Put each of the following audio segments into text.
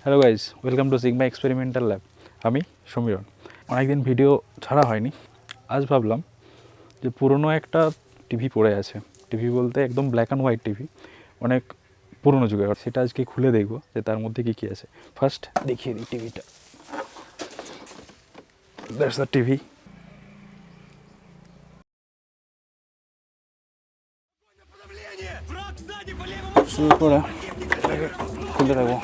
Hello guys, welcome to sigma experimental lab. আমি সমীরণ। অনেকদিন video ছাড়া হয়নি। আজ ভাবলাম যে পুরনো একটা টিভি পড়ে আছে, টিভি বলতে একদম ব্ল্যাক অ্যান্ড হোয়াইট টিভি, অনেক পুরনো যুগের, সেটা আজকে খুলে দেখবো যে তার মধ্যে কী কী আছে। ফার্স্ট দেখিয়ে দিই টিভিটা। That's the TV. শুরু করে খুলে দেবো।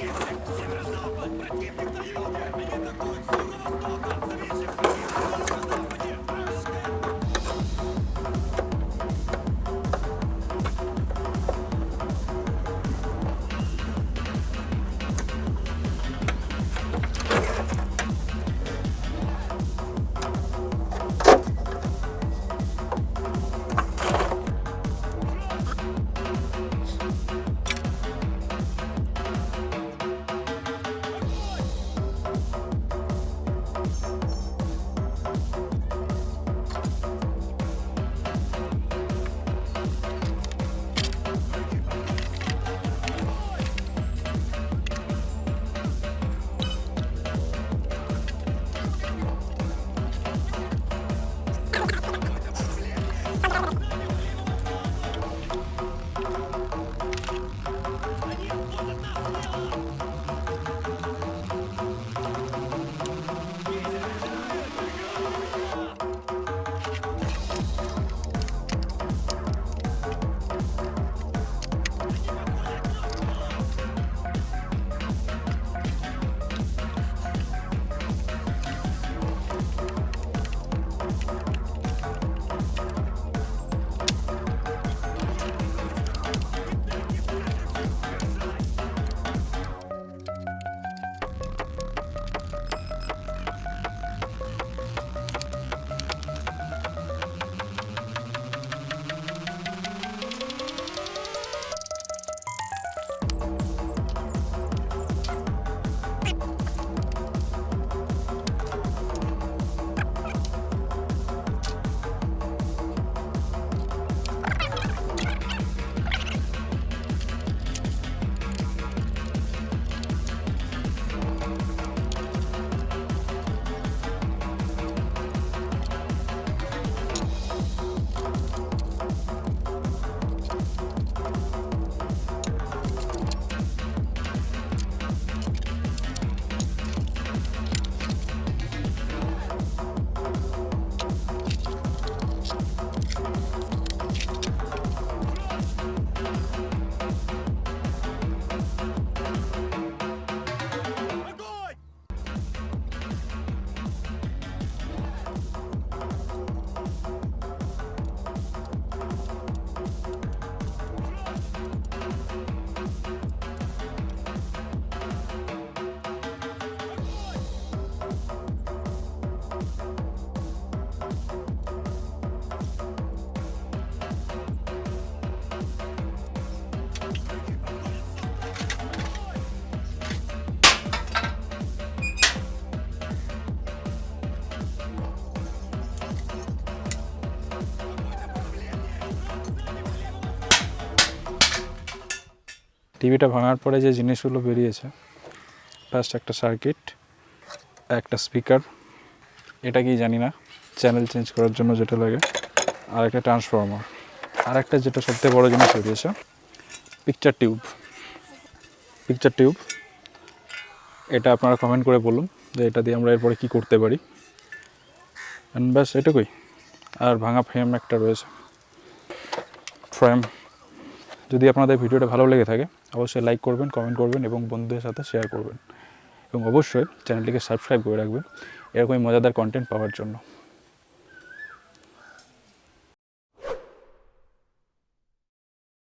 টিভিটা ভাঙার পরে যে জিনিসগুলো বেরিয়েছে, ফার্স্ট একটা সার্কিট, একটা স্পিকার, এটা কি জানি না, চ্যানেল চেঞ্জ করার জন্য যেটা লাগে, আর একটা ট্রান্সফর্মার, আর একটা যেটা সবথেকে বড় জিনিস বেরিয়েছে, পিকচার টিউব। এটা আপনারা কমেন্ট করে বলুন যে এটা দিয়ে আমরা এরপরে কী করতে পারি। অ্যান্ড ব্যাস এটুকুই। আর ভাঙা ফ্রেম একটা রয়েছে, ফ্রেম। যদি আপনাদের ভিডিওটা ভালো লেগে থাকে অবশ্যই লাইক করবেন, কমেন্ট করবেন এবং বন্ধুদের সাথে শেয়ার করবেন, এবং অবশ্যই চ্যানেলটিকে সাবস্ক্রাইব করে রাখবেন এরকমই মজাদার কন্টেন্ট পাওয়ার জন্য।